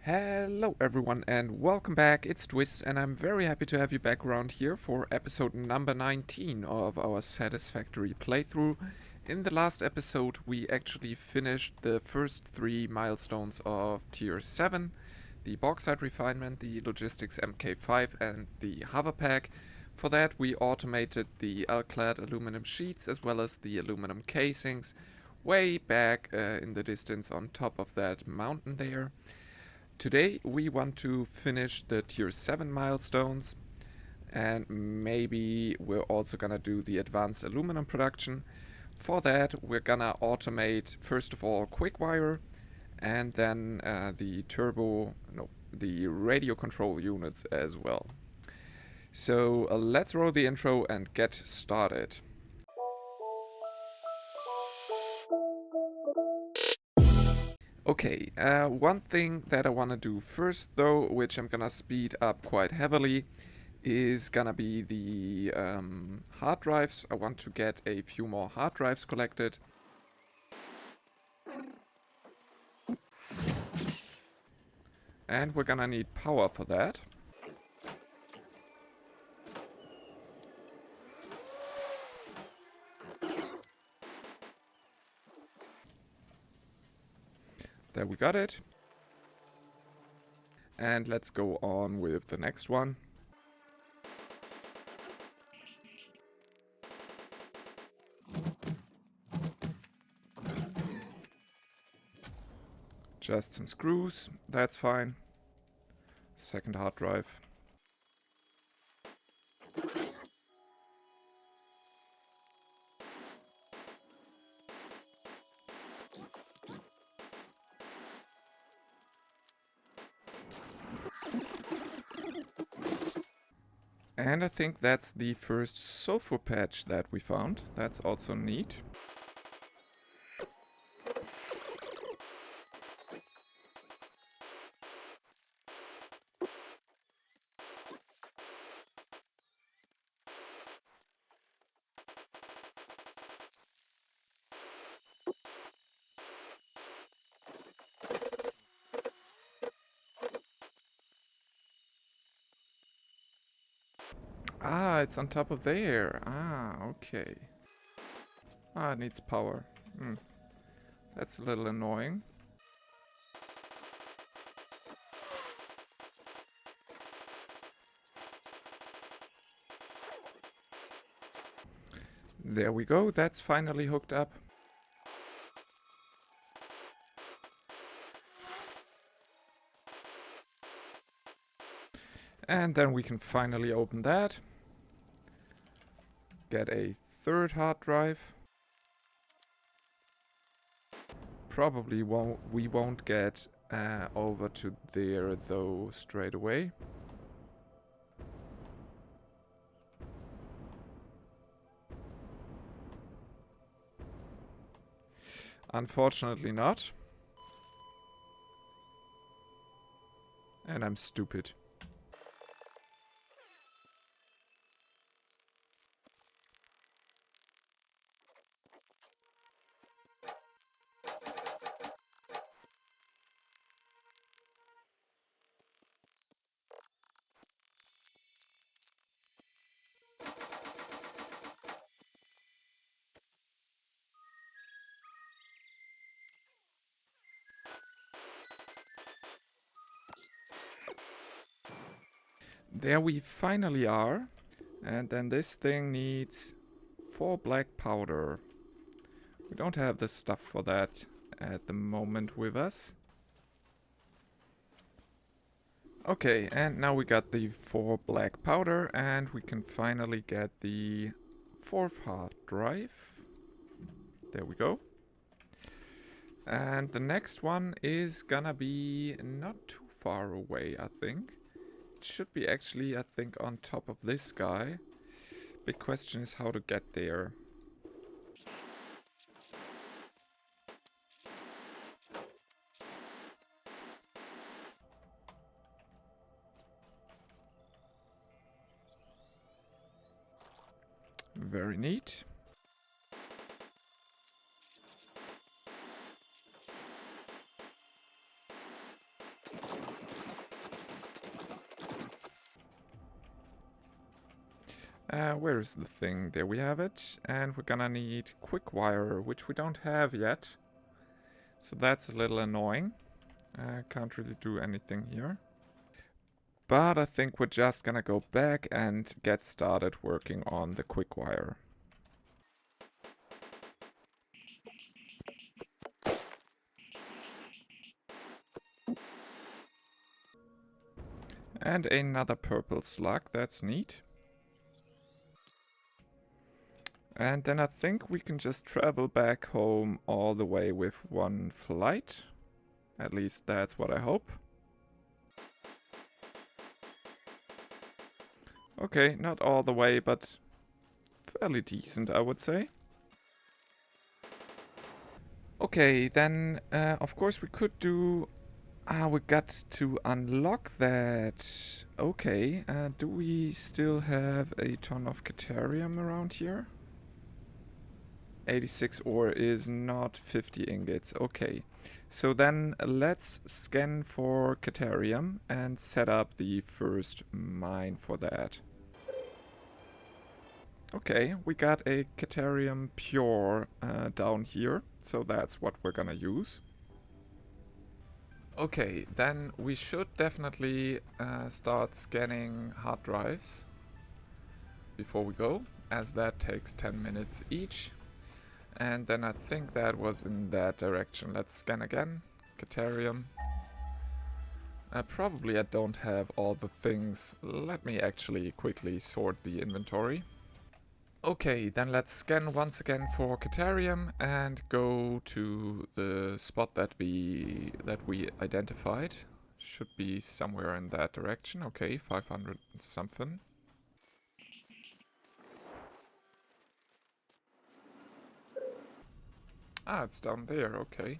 Hello everyone and welcome back, it's Twist and I'm very happy to have you back around here for episode number 19 of our Satisfactory playthrough. In the last episode we actually finished the first 3 milestones of Tier 7, the Bauxite Refinement, the Logistics MK5 and the Hover Pack. For that we automated the L-clad aluminum sheets as well as the aluminum casings way back in the distance on top of that mountain there. Today we want to finish the tier 7 milestones and maybe we're also gonna do the advanced aluminum production. For that we're gonna automate first of all Quickwire and then the radio control units as well. So let's roll the intro and get started. Okay, one thing that I want to do first though, which I'm gonna speed up quite heavily, is gonna be the hard drives. I want to get a few more hard drives collected. And we're gonna need power for that. There we got it. And let's go on with the next one. Just some screws, that's fine. Second hard drive. And I think that's the first sulfur patch that we found. That's also neat. Ah, it's on top of there. Ah, okay. Ah, it needs power. That's a little annoying. There we go, that's finally hooked up. And then we can finally open that. Get a third hard drive. Probably we won't get over to there though straight away. Unfortunately not. And I'm stupid. There we finally are. And then this thing needs 4 black powder. We don't have the stuff for that at the moment with us. Okay, and now we got the 4 black powder and we can finally get the 4th hard drive. There we go. And the next one is gonna be not too far away, I think. It should be actually, I think, on top of this guy. Big question is how to get there. Very neat. Where is the thing? There we have it. And we're gonna need quick wire, which we don't have yet. So that's a little annoying. Can't really do anything here. But I think we're just gonna go back and get started working on the quick wire. And another purple slug, that's neat. And then I think we can just travel back home all the way with one flight. At least that's what I hope. Okay, not all the way, but fairly decent, I would say. Okay, then of course we could do... we got to unlock that. Okay, do we still have a ton of Caterium around here? 86 ore is not 50 ingots. Okay, so then let's scan for Caterium and set up the first mine for that. Okay, we got a Caterium pure down here, so that's what we're gonna use. Okay, then we should definitely start scanning hard drives before we go, as that takes 10 minutes each. And then I think that was in that direction. Let's scan again. Caterium. Probably I don't have all the things. Let me actually quickly sort the inventory. Okay, then let's scan once again for Caterium and go to the spot that we identified. Should be somewhere in that direction. Okay, 500 something. Ah, it's down there, okay.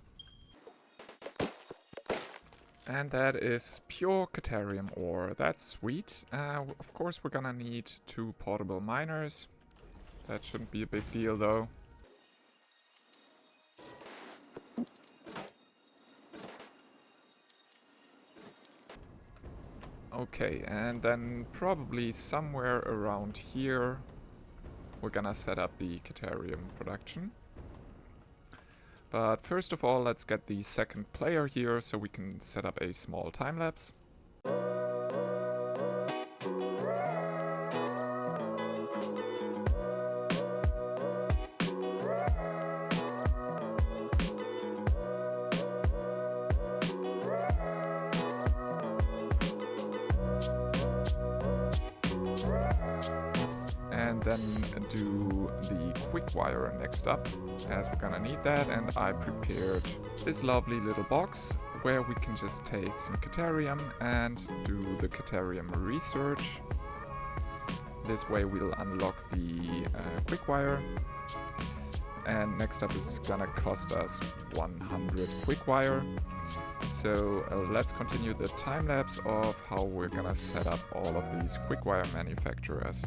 And that is pure Caterium ore. That's sweet. Of course we're gonna need 2 portable miners. That shouldn't be a big deal though. Okay, and then probably somewhere around here we're gonna set up the Caterium production. But first of all, let's get the second player here so we can set up a small time lapse. And then do the quick wire next up, as we're gonna need that. And I prepared this lovely little box where we can just take some Caterium and do the Caterium research. This way we'll unlock the quick wire. And next up is gonna cost us 100 quick wire. So let's continue the time lapse of how we're gonna set up all of these quick wire manufacturers.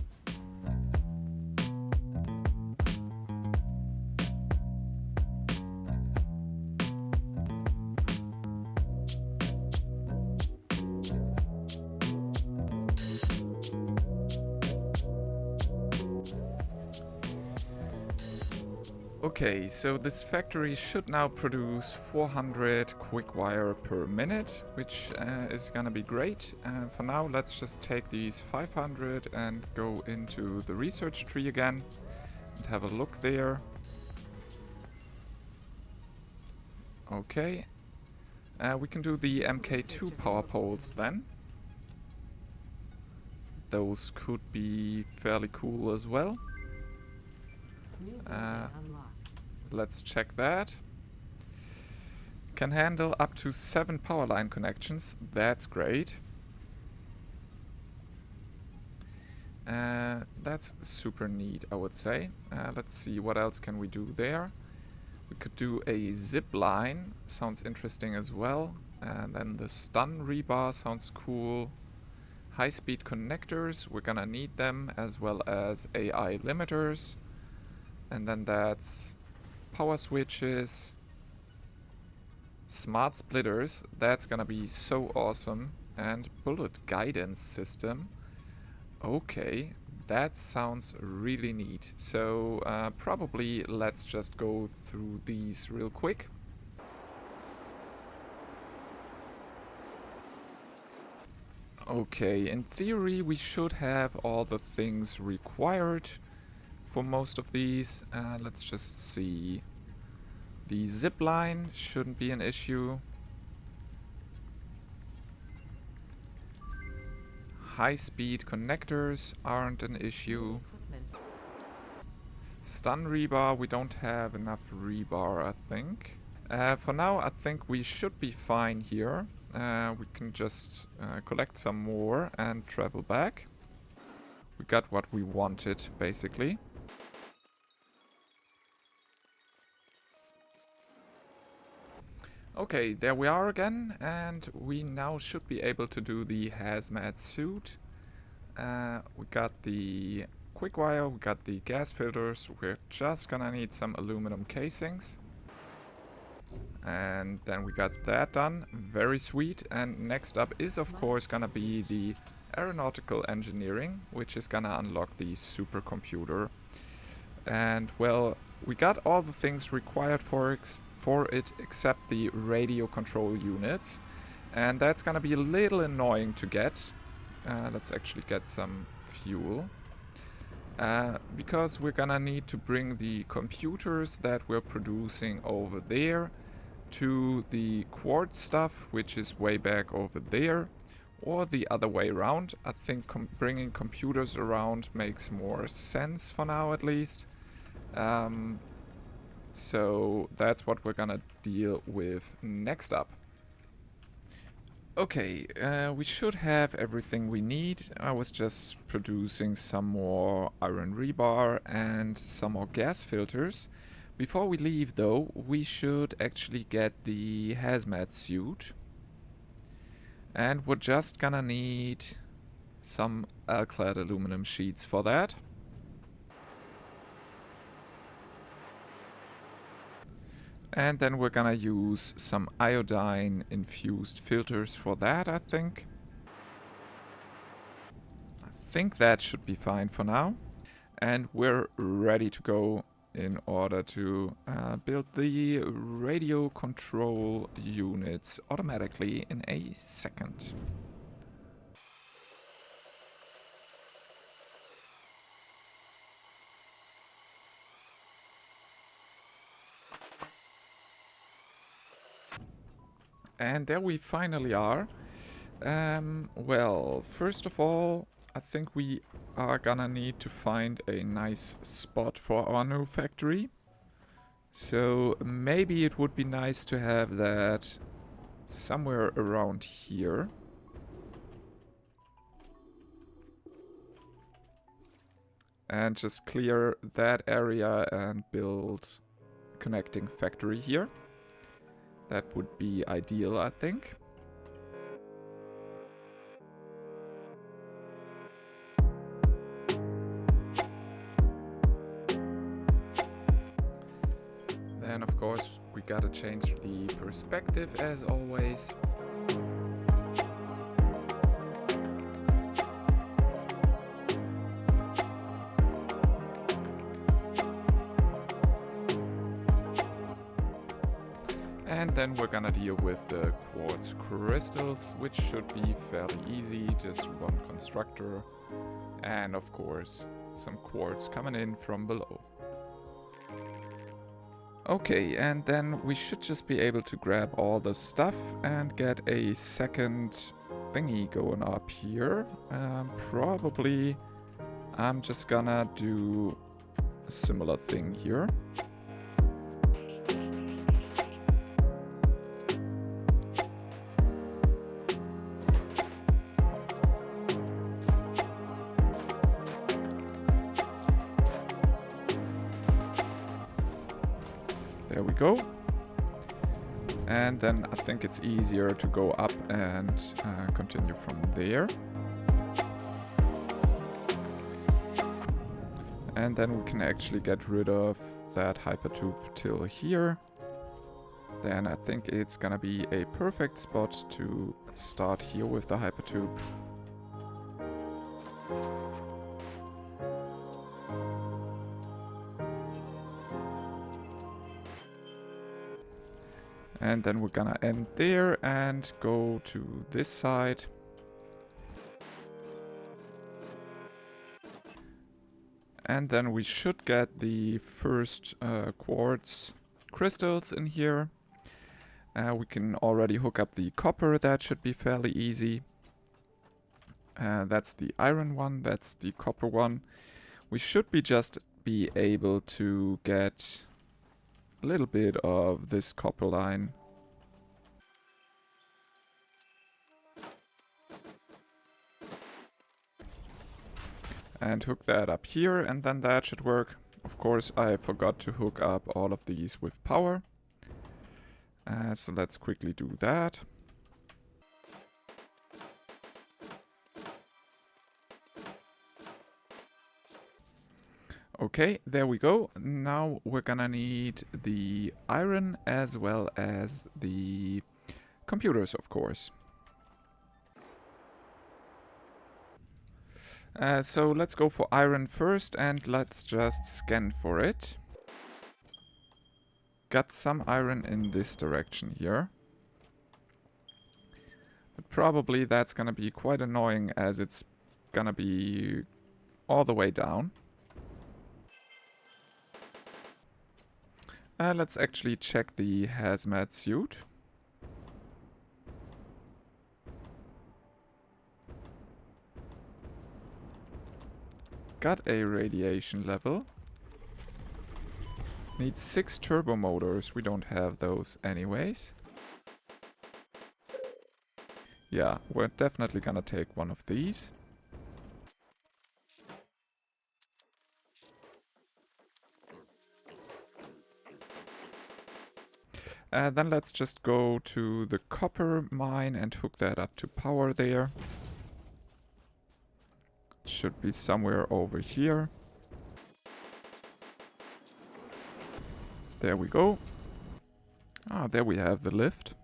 Okay, so this factory should now produce 400 quick wire per minute, which is gonna be great. For now, let's just take these 500 and go into the research tree again and have a look there. Okay, we can do the MK2 power poles then. Those could be fairly cool as well. Let's check that. Can handle up to 7 power line connections. That's great. That's super neat, I would say. Let's see, what else can we do there? We could do a zip line. Sounds interesting as well. And then the stun rebar sounds cool. High-speed connectors, we're gonna need them, as well as AI limiters. And then that's power switches, smart splitters, that's gonna be so awesome, and bullet guidance system. Okay, that sounds really neat. So probably let's just go through these real quick. Okay, in theory we should have all the things required for most of these. Let's just see. The zip line shouldn't be an issue. High-speed connectors aren't an issue. Stun rebar, we don't have enough rebar, I think. For now, I think we should be fine here. We can just collect some more and travel back. We got what we wanted, basically. Okay, there we are again, and we now should be able to do the hazmat suit. We got the quick wire, we got the gas filters, we're just gonna need some aluminum casings. And then we got that done, very sweet. And next up is of course gonna be the aeronautical engineering, which is gonna unlock the supercomputer. And well, we got all the things required for it except the radio control units. And that's gonna be a little annoying to get. Let's actually get some fuel. Because we're gonna need to bring the computers that we're producing over there to the quartz stuff, which is way back over there, or the other way around. I think bringing computers around makes more sense for now, at least. So that's what we're gonna deal with next up. Okay, we should have everything we need. I was just producing some more iron rebar and some more gas filters. Before we leave though, we should actually get the hazmat suit. And we're just gonna need some alclad aluminum sheets for that. And then we're gonna use some iodine infused filters for that, I think. I think that should be fine for now. And we're ready to go in order to build the radio control units automatically in a second. And there we finally are. Well, first of all, I think we are gonna need to find a nice spot for our new factory. So maybe it would be nice to have that somewhere around here. And just clear that area and build a connecting factory here. That would be ideal, I think. Then, of course, we gotta change the perspective as always. And then we're gonna deal with the quartz crystals, which should be fairly easy, just one constructor, and of course some quartz coming in from below. Okay, and then we should just be able to grab all the stuff and get a second thingy going up here. Probably I'm just gonna do a similar thing here. There we go. And then I think it's easier to go up and continue from there. And then we can actually get rid of that hypertube till here. Then I think it's gonna be a perfect spot to start here with the hypertube. And then we're gonna end there and go to this side. And then we should get the first quartz crystals in here. We can already hook up the copper, that should be fairly easy. That's the iron one, that's the copper one. We should be able to get a little bit of this copper line. And hook that up here, and then that should work. Of course, I forgot to hook up all of these with power. So let's quickly do that. Okay, there we go. Now we're gonna need the iron as well as the computers, of course. So let's go for iron first and let's just scan for it. Got some iron in this direction here. But probably that's gonna be quite annoying as it's gonna be all the way down. Let's actually check the hazmat suit. Got a radiation level. Needs 6 turbo motors. We don't have those anyways. Yeah, we're definitely gonna take one of these. Then let's just go to the copper mine and hook that up to power there. It should be somewhere over here. There we go. Ah, there we have the lift.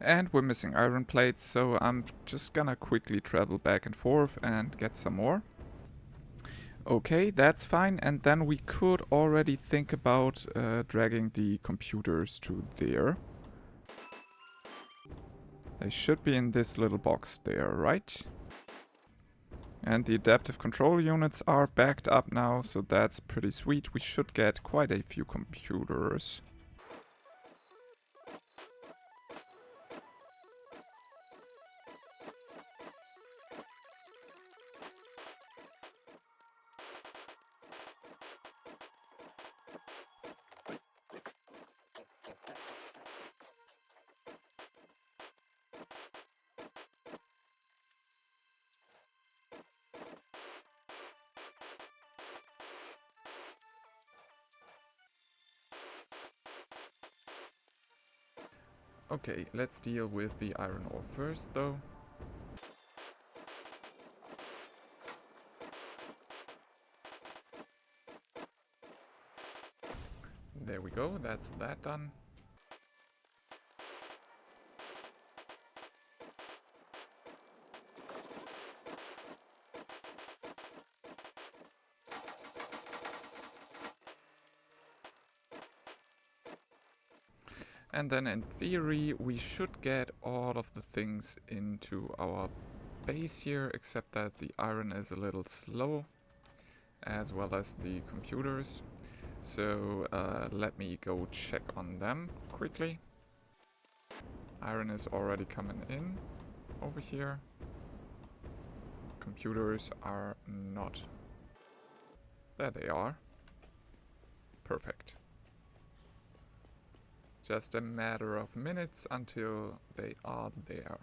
And we're missing iron plates, so I'm just gonna quickly travel back and forth and get some more. Okay, that's fine, and then we could already think about dragging the computers to there. They should be in this little box there, right? And the adaptive control units are backed up now, so that's pretty sweet. We should get quite a few computers. Okay, let's deal with the iron ore first, though. There we go, that's that done. And then in theory we should get all of the things into our base here, except that the iron is a little slow, as well as the computers. So let me go check on them quickly. Iron is already coming in over here. Computers are not. There they are. Perfect. Just a matter of minutes until they are there.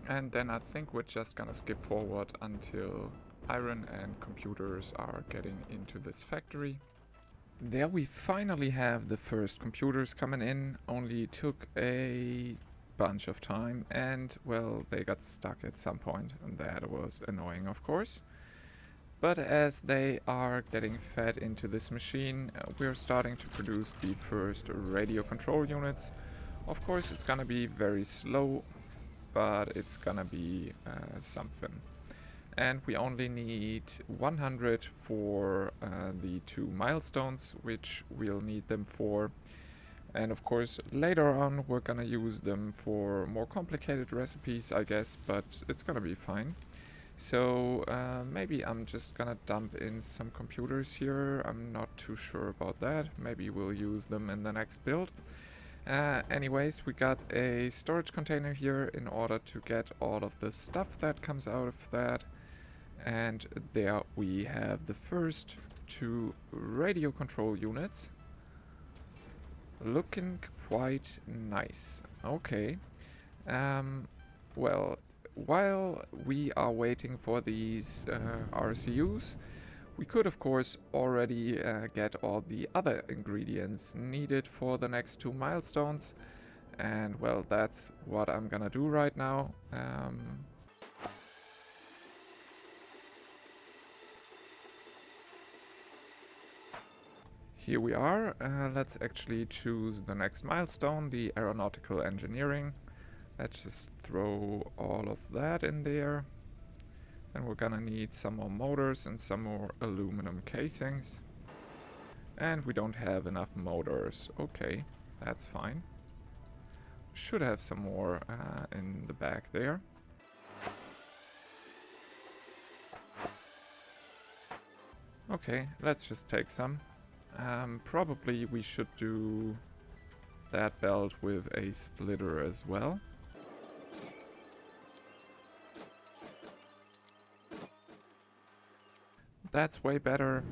And then I think we're just gonna skip forward until iron and computers are getting into this factory. There we finally have the first computers coming in. Only took a bunch of time, and well, they got stuck at some point, and that was annoying, of course. But as they are getting fed into this machine, we're starting to produce the first radio control units. Of course, it's gonna be very slow, but it's gonna be something. And we only need 100 for the 2 milestones, which we'll need them for. And of course, later on we're gonna use them for more complicated recipes, I guess, but it's gonna be fine. So maybe I'm just gonna dump in some computers here. I'm not too sure about that. Maybe we'll use them in the next build. Anyways, we got a storage container here in order to get all of the stuff that comes out of that. And there we have the first 2 radio control units. Looking quite nice. Okay. Well, while we are waiting for these RCUs, we could of course already get all the other ingredients needed for the next 2 milestones. And well, that's what I'm gonna do right now. Here we are. Let's actually choose the next milestone, the aeronautical engineering. Let's just throw all of that in there. Then we're gonna need some more motors and some more aluminum casings. And we don't have enough motors. Okay, that's fine. Should have some more in the back there. Okay, let's just take some. Probably we should do that belt with a splitter as well. That's way better.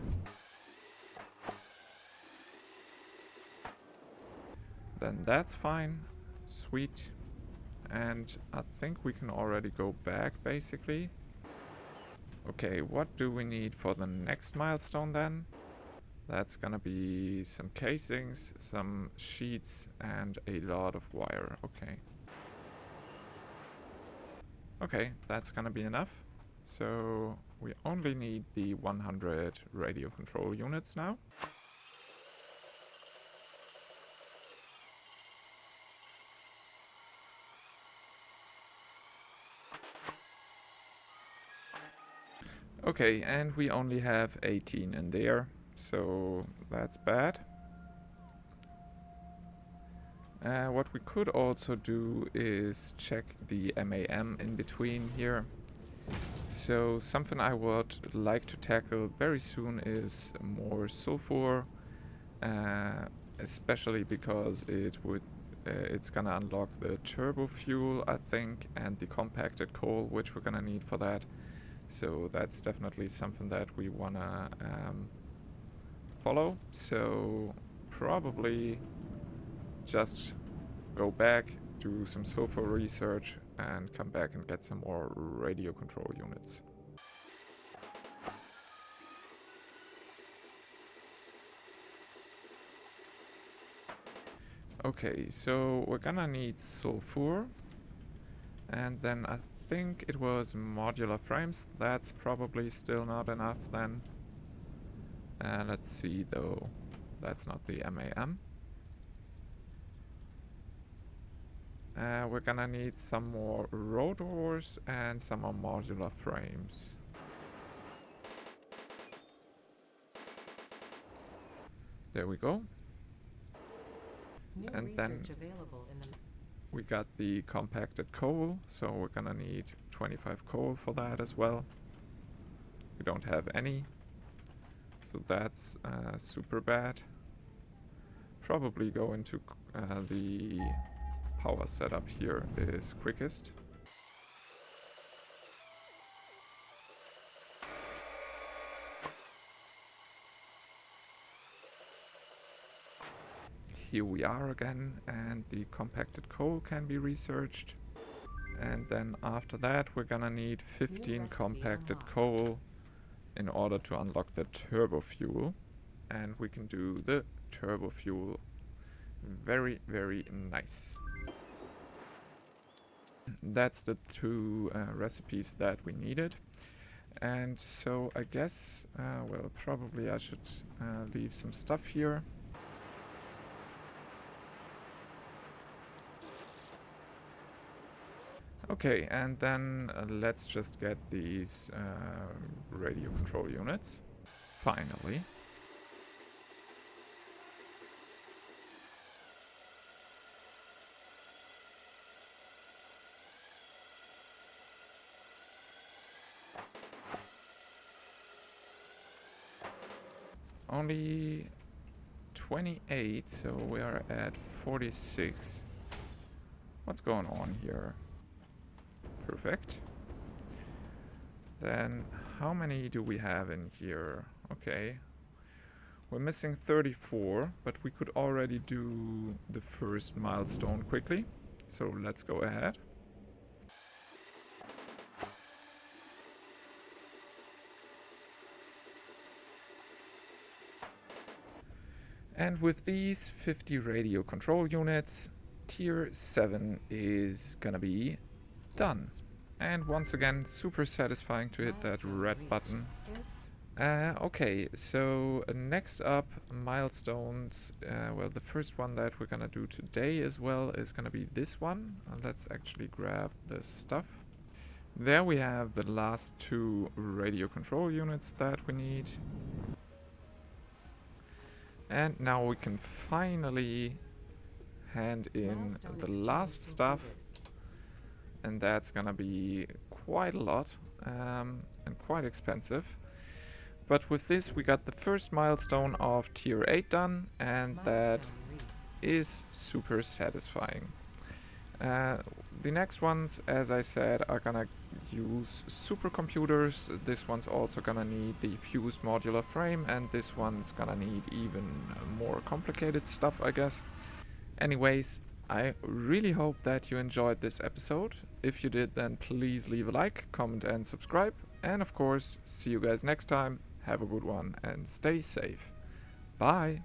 Then that's fine. Sweet. And I think we can already go back, basically. Okay, what do we need for the next milestone then? That's gonna be some casings, some sheets, and a lot of wire. Okay. Okay, that's gonna be enough. So we only need the 100 radio control units now. Okay, and we only have 18 in there. So that's bad. What we could also do is check the MAM in between here. So something I would like to tackle very soon is more sulfur, especially because it's gonna unlock the turbo fuel, I think, and the compacted coal, which we're gonna need for that. So that's definitely something that we wanna follow. So probably just go back, do some sulfur research, and come back and get some more radio control units. Okay, so we're gonna need sulfur, and then I think it was modular frames. That's probably still not enough then. Let's see though, that's not the MAM. We're gonna need some more rotors and some more modular frames. There we go. And then we got the compacted coal, so we're gonna need 25 coal for that as well. We don't have any, so that's super bad. Probably go into the power setup here is quickest. Here we are again, and the compacted coal can be researched. And then after that we're gonna need 15 compacted coal in order to unlock the turbo fuel. and we can do the turbo fuel. Very, very nice. That's the two recipes that we needed. And so I guess, well, probably I should leave some stuff here. Okay, and then let's just get these radio control units. Finally. Only 28, so we are at 46. What's going on here? Perfect. Then how many do we have in here? Okay. We're missing 34, but we could already do the first milestone quickly. So let's go ahead. And with these 50 radio control units, tier 7 is gonna be done. And once again, super satisfying to hit that red button. Okay, so next up, milestones. Well, the first one that we're gonna do today as well is gonna be this one. Let's actually grab this stuff. There we have the last two radio control units that we need. And now we can finally hand in the last stuff. And that's gonna be quite a lot and quite expensive. But with this we got the first milestone of tier 8 done, and that is super satisfying. The next ones, as I said, are gonna use supercomputers. This one's also gonna need the fused modular frame, and this one's gonna need even more complicated stuff, I guess. Anyways, I really hope that you enjoyed this episode. If you did, then please leave a like, comment and subscribe. And of course, see you guys next time. Have a good one and stay safe. Bye!